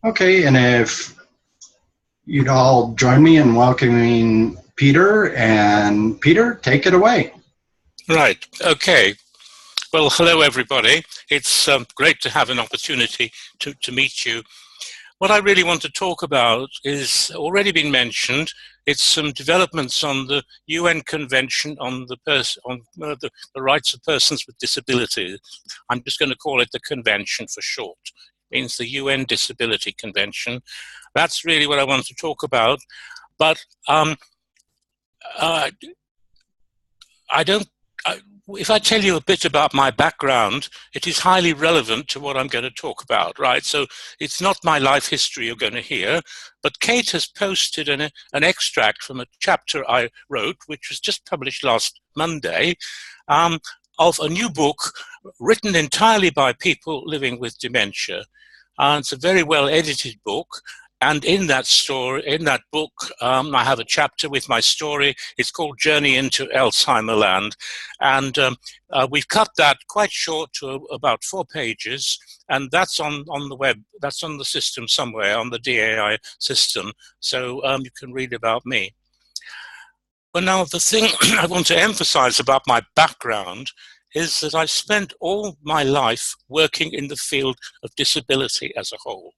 Okay, and if you'd all join me in welcoming Peter, and Peter, take it away. Right, okay. Well, hello everybody. It's great to have an opportunity to meet you. What I really want to talk about is already been mentioned. It's some developments on the UN Convention on the rights of persons with disabilities. I'm just going to call it the convention for short. It means the UN Disability Convention. That's really what I want to talk about. But if I tell you a bit about my background, it is highly relevant to what I'm going to talk about, right? So it's not my life history you're going to hear, but Kate has posted an extract from a chapter I wrote, which was just published last Monday, of a new book written entirely by people living with dementia. It's a very well edited book. And in that book, I have a chapter with my story. It's called Journey into Alzheimer Land. And we've cut that quite short to about 4 pages. And that's on the web, that's on the system somewhere, on the DAI system. So you can read about me. But now the thing I want to emphasize about my background is that I spent all my life working in the field of disability as a whole.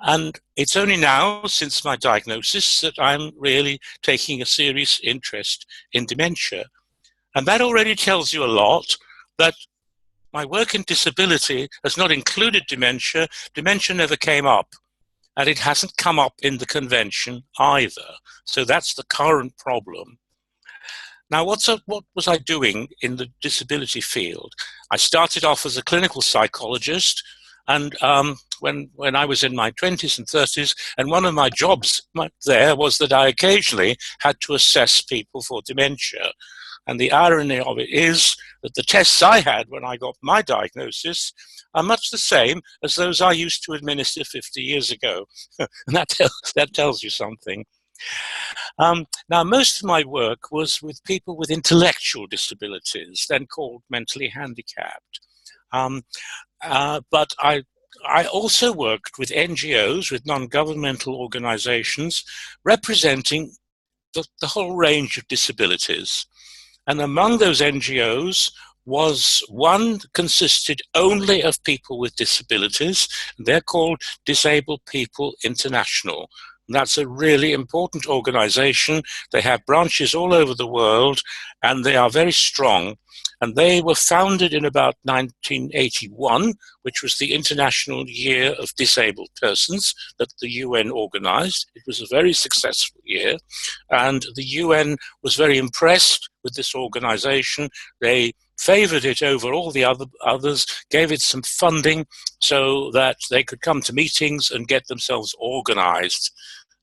And it's only now, since my diagnosis, that I'm really taking a serious interest in dementia. And that already tells you a lot, that my work in disability has not included dementia. Dementia never came up, and it hasn't come up in the convention either. So that's the current problem. Now, what was I doing in the disability field? I started off as a clinical psychologist, and when I was in my 20s and 30s, and one of my jobs there was that I occasionally had to assess people for dementia. And the irony of it is that the tests I had when I got my diagnosis are much the same as those I used to administer 50 years ago. And that tells you something. Now, most of my work was with people with intellectual disabilities, then called mentally handicapped. But I also worked with NGOs, with non-governmental organizations, representing the whole range of disabilities. And among those NGOs was one consisted only of people with disabilities. They're called Disabled People International. And that's a really important organization. They have branches all over the world, and they are very strong. And they were founded in about 1981, which was the International Year of Disabled Persons that the UN organized. It was a very successful year, and the UN was very impressed with this organization. They favored it over all the others, gave it some funding so that they could come to meetings and get themselves organized.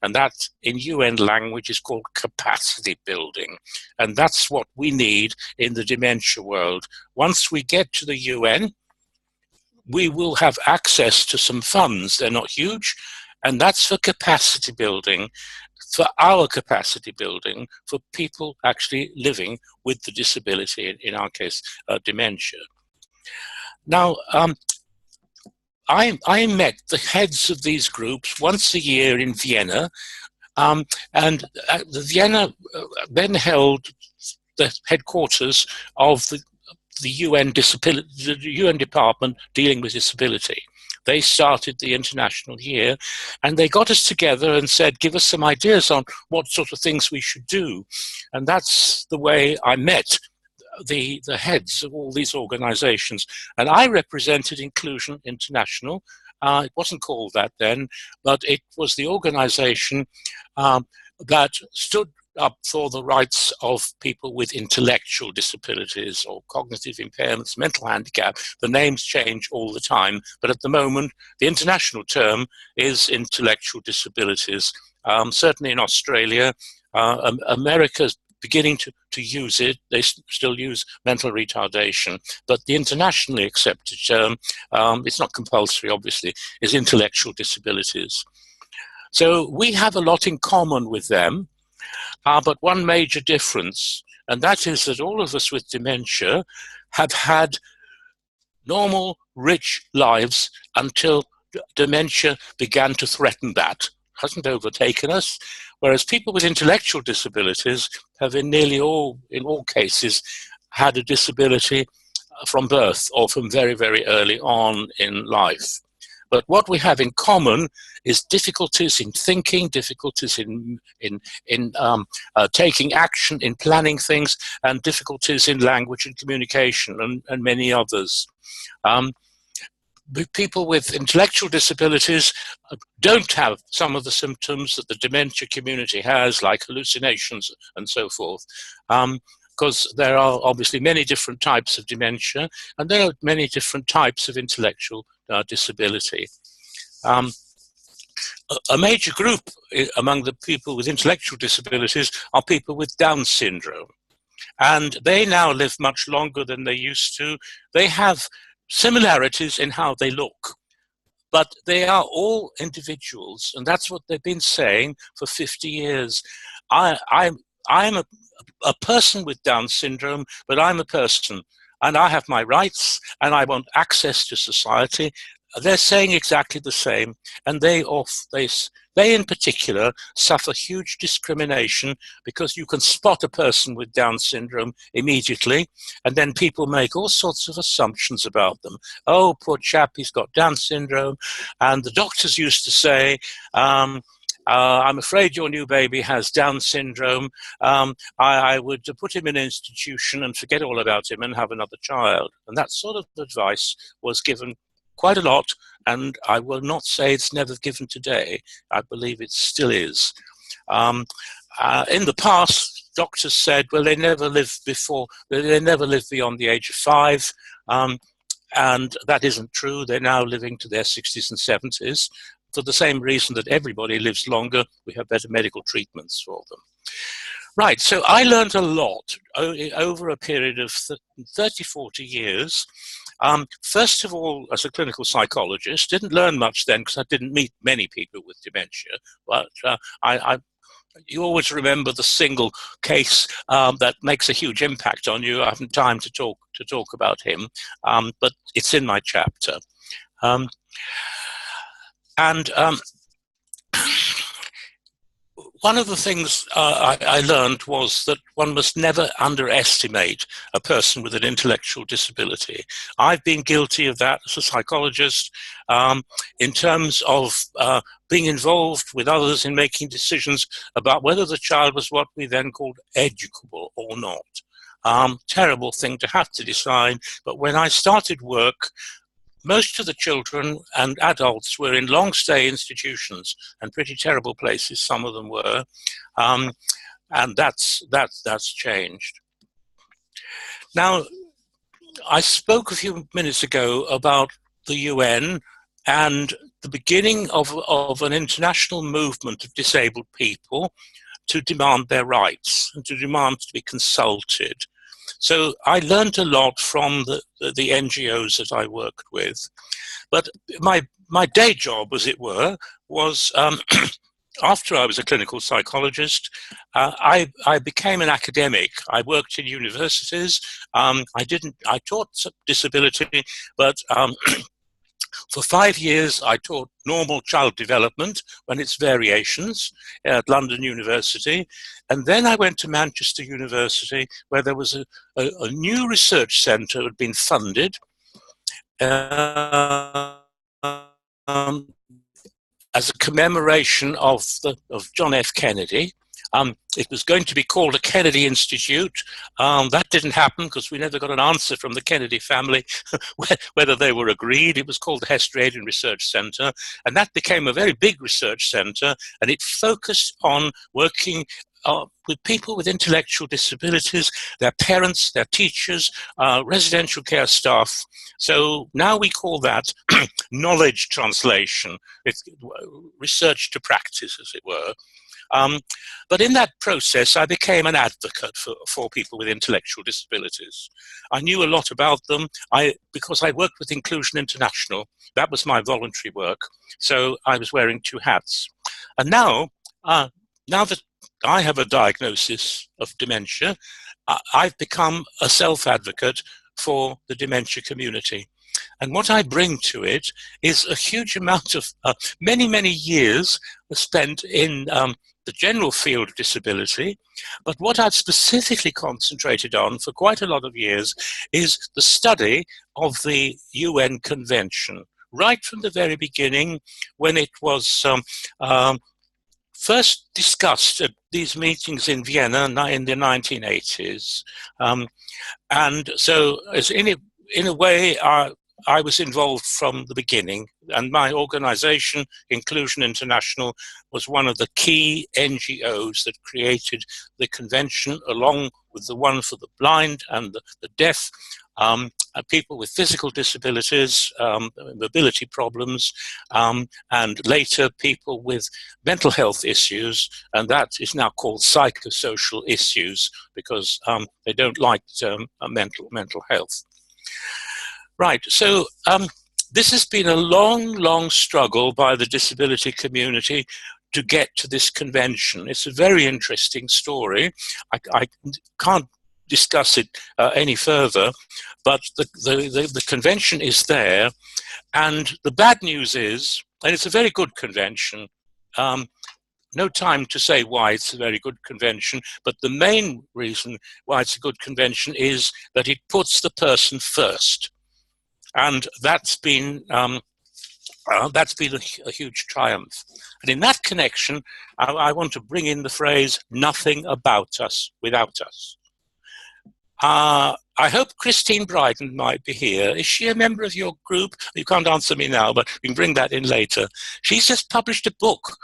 And that, in UN language, is called capacity building. And that's what we need in the dementia world. Once we get to the UN, we will have access to some funds. They're not huge. And that's for capacity building, for our capacity building, for people actually living with the disability, in our case, dementia. Now, I met the heads of these groups once a year in Vienna, and the Vienna then held the headquarters of the UN department dealing with disability. They started the international year, and they got us together and said, give us some ideas on what sort of things we should do. And that's the way I met the heads of all these organizations. And I represented Inclusion International. It wasn't called that then, but it was the organization that stood up for the rights of people with intellectual disabilities or cognitive impairments, mental handicap. The names change all the time, but at the moment, the international term is intellectual disabilities. Certainly in Australia, America's beginning to use it. They still use mental retardation, but the internationally accepted term, it's not compulsory obviously, is intellectual disabilities. So we have a lot in common with them, but one major difference, and that is that all of us with dementia have had normal, rich lives until dementia began to threaten that. Hasn't overtaken us, whereas people with intellectual disabilities have in all cases had a disability from birth or from very, very early on in life. But what we have in common is difficulties in thinking, difficulties in taking action, in planning things, and difficulties in language and communication, and many others. People with intellectual disabilities don't have some of the symptoms that the dementia community has, like hallucinations and so forth. Because there are obviously many different types of dementia, and there are many different types of intellectual disability. A major group among the people with intellectual disabilities are people with Down syndrome, and they now live much longer than they used to. They have similarities in how they look, but they are all individuals, and that's what they've been saying for 50 years. I'm a person with Down syndrome, but I'm a person, and I have my rights, and I want access to society. They're saying exactly the same, and they in particular suffer huge discrimination, because you can spot a person with Down syndrome immediately, and then people make all sorts of assumptions about them. Oh, poor chap, he's got Down syndrome. And the doctors used to say, I'm afraid your new baby has Down syndrome. I would put him in an institution and forget all about him and have another child. And that sort of advice was given quite a lot, and I will not say it's never given today. I believe it still is. In the past, doctors said, well, they never live beyond the age of 5, and that isn't true. They're now living to their 60s and 70s. For the same reason that everybody lives longer, we have better medical treatments for them. Right, so I learned a lot over a period of 30, 40 years. First of all, as a clinical psychologist, didn't learn much then because I didn't meet many people with dementia, but you always remember the single case that makes a huge impact on you. I haven't time to talk about him, but it's in my chapter. One of the things I learned was that one must never underestimate a person with an intellectual disability. I've been guilty of that as a psychologist, in terms of being involved with others in making decisions about whether the child was what we then called educable or not. Terrible thing to have to decide, but when I started work, most of the children and adults were in long-stay institutions, and pretty terrible places some of them were, and that's changed. Now, I spoke a few minutes ago about the UN and the beginning of an international movement of disabled people to demand their rights and to demand to be consulted. So I learned a lot from the NGOs that I worked with. But my day job, as it were, was after I was a clinical psychologist, I became an academic. I worked in universities. I taught disability, but for 5 years, I taught normal child development and its variations at London University. And then I went to Manchester University, where there was a new research centre that had been funded as a commemoration of John F. Kennedy. It was going to be called a Kennedy Institute. That didn't happen because we never got an answer from the Kennedy family whether they were agreed. It was called the Hester Aden Research Centre, and that became a very big research centre, and it focused on working with people with intellectual disabilities, their parents, their teachers, residential care staff. So now we call that knowledge translation. It's research to practice, as it were. But in that process, I became an advocate for people with intellectual disabilities. I knew a lot about them because I worked with Inclusion International. That was my voluntary work. So I was wearing 2 hats. And now that I have a diagnosis of dementia, I've become a self-advocate for the dementia community. And what I bring to it is a huge amount of many, many years spent in the general field of disability. But what I've specifically concentrated on for quite a lot of years is the study of the UN Convention, right from the very beginning, when it was first discussed at these meetings in Vienna in the 1980s. And so, as in a way, I was involved from the beginning, and my organization, Inclusion International, was one of the key NGOs that created the convention, along with the one for the blind and the deaf, people with physical disabilities, mobility problems, and later people with mental health issues, and that is now called psychosocial issues, because they don't like mental health. Right, so this has been a long, long struggle by the disability community to get to this convention. It's a very interesting story. I can't discuss it any further, but the convention is there, and the bad news is, and it's a very good convention, no time to say why it's a very good convention, but the main reason why it's a good convention is that it puts the person first. And that's been a huge triumph. And in that connection, I want to bring in the phrase, nothing about us without us. I hope Christine Bryden might be here. Is she a member of your group? You can't answer me now, but we can bring that in later. She's just published a book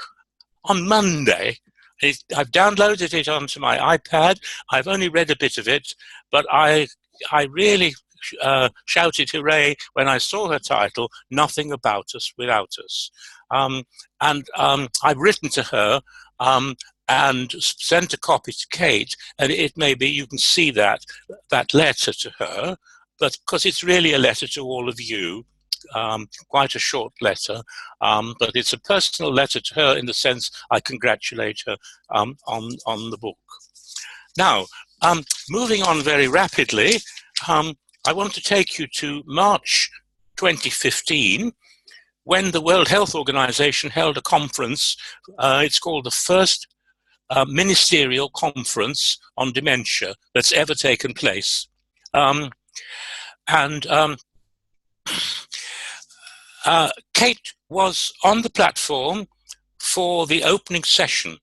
on Monday. I've downloaded it onto my iPad. I've only read a bit of it, but I really shouted hooray when I saw her title, Nothing About Us Without Us. I've written to her and sent a copy to Kate, and it may be you can see that letter to her, but because it's really a letter to all of you, quite a short letter, but it's a personal letter to her in the sense I congratulate her on the book. Now, moving on very rapidly, I want to take you to March 2015, when the World Health Organization held a conference. It's called the first ministerial conference on dementia that's ever taken place. Kate was on the platform for the opening session,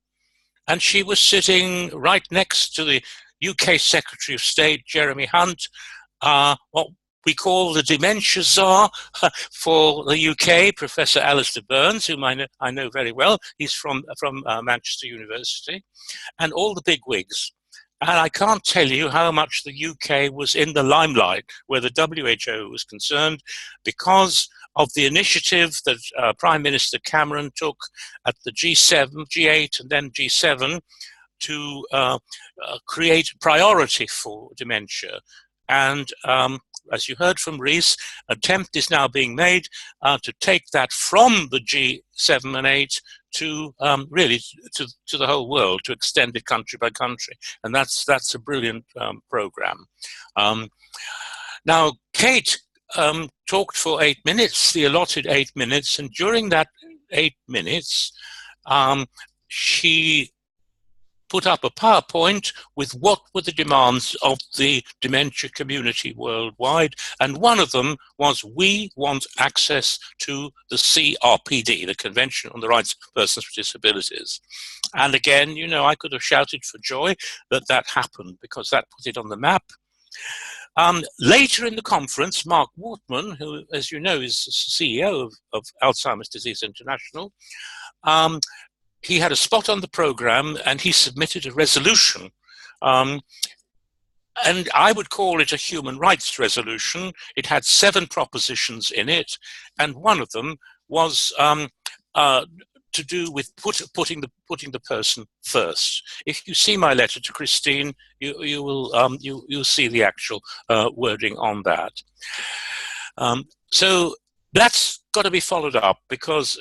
and she was sitting right next to the UK Secretary of State, Jeremy Hunt, what we call the Dementia Czar for the UK, Professor Alistair Burns, whom I know very well. He's from Manchester University, and all the bigwigs. And I can't tell you how much the UK was in the limelight where the WHO was concerned, because of the initiative that Prime Minister Cameron took at the G7, G8, and then G7 to create priority for dementia. And as you heard from Reese, an attempt is now being made to take that from the G7 and 8 to really to the whole world, to extend it country by country. And that's a brilliant program. Now, Kate talked for 8 minutes, the allotted 8 minutes, and during that 8 minutes, she put up a PowerPoint with what were the demands of the dementia community worldwide, and one of them was, we want access to the CRPD, the Convention on the Rights of Persons with Disabilities. And again, you know, I could have shouted for joy that that happened, because that put it on the map. Later in the conference, Mark Wortman, who, as you know, is the CEO of Alzheimer's Disease International, he had a spot on the program, and he submitted a resolution. And I would call it a human rights resolution. It had 7 propositions in it, and one of them was to do with putting the person first. If you see my letter to Christine, you'll see the actual wording on that. So that's got to be followed up, because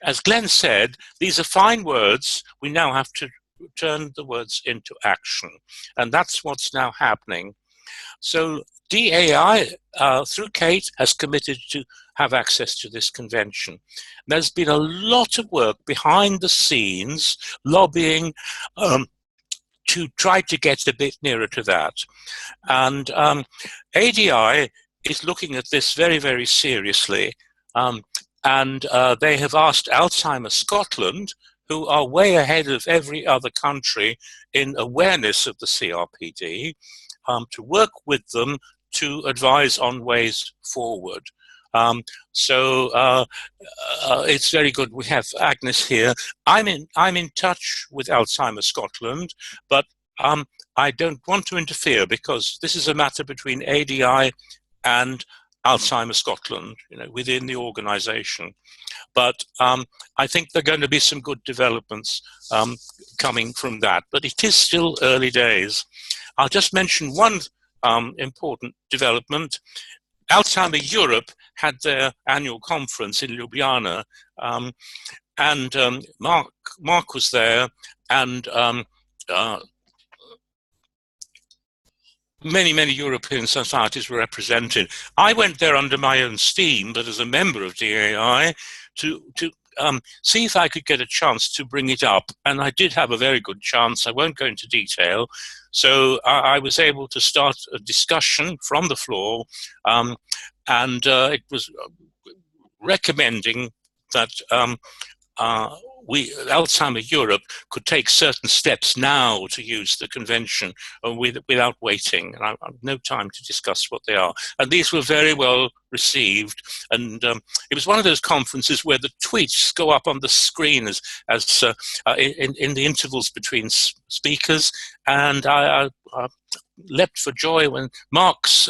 as Glenn said, these are fine words. We now have to turn the words into action. And that's what's now happening. So DAI, through Kate, has committed to have access to this convention. There's been a lot of work behind the scenes, lobbying to try to get a bit nearer to that. And ADI is looking at this very, very seriously. And they have asked Alzheimer's Scotland, who are way ahead of every other country in awareness of the CRPD, to work with them to advise on ways forward. So it's very good. We have Agnes here. I'm in touch with Alzheimer's Scotland, but I don't want to interfere because this is a matter between ADI and Alzheimer's Scotland, within the organisation. But I think there are going to be some good developments coming from that. But it is still early days. I'll just mention one important development. Alzheimer Europe had their annual conference in Ljubljana, and Mark was there, and many European societies were represented. I went there under my own steam, but as a member of DAI, to see if I could get a chance to bring it up, and I did have a very good chance. I won't go into detail. So I was able to start a discussion from the floor, and it was recommending that Alzheimer Europe could take certain steps now to use the convention without waiting. And I have no time to discuss what they are. And these were very well received. And it was one of those conferences where the tweets go up on the screen as in the intervals between speakers. And I leapt for joy when Mark's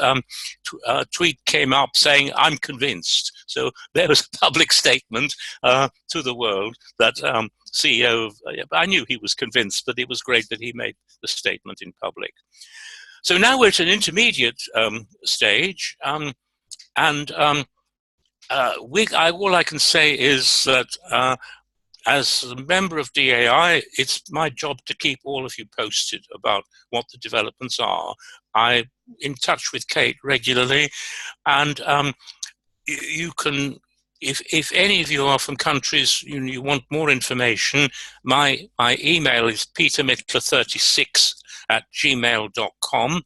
tweet came up saying, "I'm convinced." So there was a public statement to the world that CEO, I knew he was convinced, but it was great that he made the statement in public. So now we're at an intermediate stage, and all I can say is that as a member of DAI, it's my job to keep all of you posted about what the developments are. I'm in touch with Kate regularly, and you can, if any of you are from countries you want more information, my email is petermittler36@gmail.com.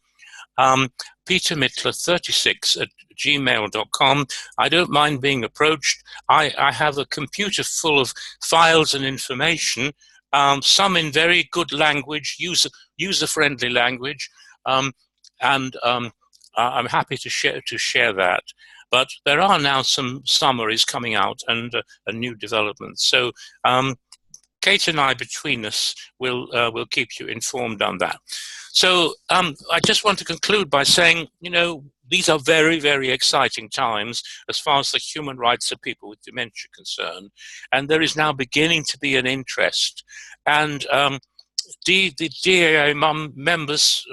petermittler36@gmail.com. I don't mind being approached. I have a computer full of files and information, some in very good language, user-friendly language, and I'm happy to share that. But there are now some summaries coming out and a new development. So Kate and I, between us, will keep you informed on that. So I just want to conclude by saying, these are very, very exciting times as far as the human rights of people with dementia are concerned. And there is now beginning to be an interest. And the DAA members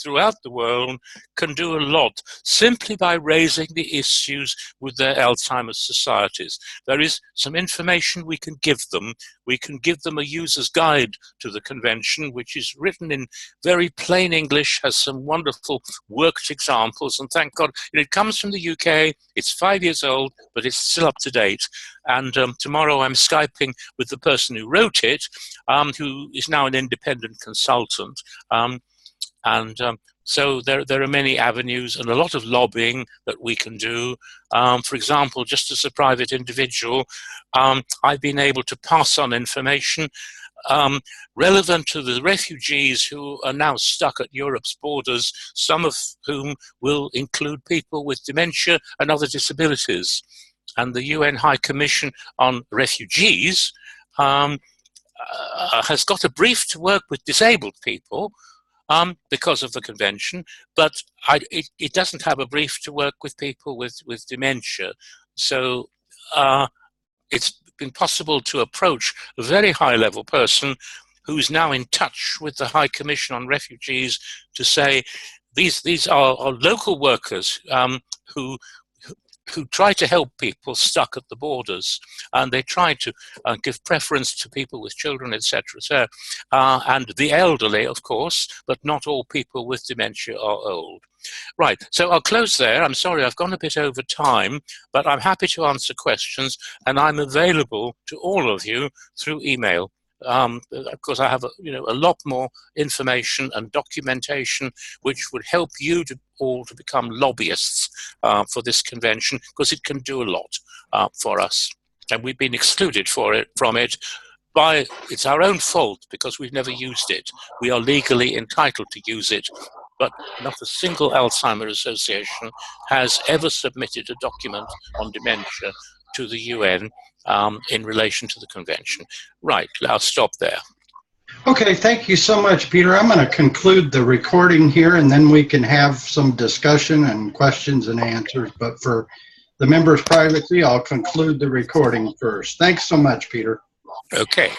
throughout the world can do a lot simply by raising the issues with their Alzheimer's societies. There is some information we can give them. We can give them a user's guide to the convention, which is written in very plain English, has some wonderful worked examples, and thank God it comes from the UK. It's 5 years old, but it's still up to date. And tomorrow I'm Skyping with the person who wrote it, who is now an independent consultant. So there are many avenues and a lot of lobbying that we can do. For example, just as a private individual, I've been able to pass on information relevant to the refugees who are now stuck at Europe's borders, some of whom will include people with dementia and other disabilities. And the UN High Commission on Refugees has got a brief to work with disabled people because of the convention, but it doesn't have a brief to work with people with dementia. So it's been possible to approach a very high-level person who's now in touch with the High Commission on Refugees to say, these are local workers who who try to help people stuck at the borders, and they try to give preference to people with children, etc. So, and the elderly, of course, but not all people with dementia are old. Right, so I'll close there. I'm sorry I've gone a bit over time, but I'm happy to answer questions, and I'm available to all of you through email. Because I have a lot more information and documentation which would help you all to become lobbyists for this convention, because it can do a lot for us, and we've been excluded from it by it's our own fault because we've never used it. We are legally entitled to use it, but not a single Alzheimer's association has ever submitted a document on dementia to the UN in relation to the convention. Right, I'll stop there. Okay, thank you so much, Peter. I'm going to conclude the recording here, and then we can have some discussion and questions and answers. But for the members' privacy, I'll conclude the recording first. Thanks so much, Peter. Okay.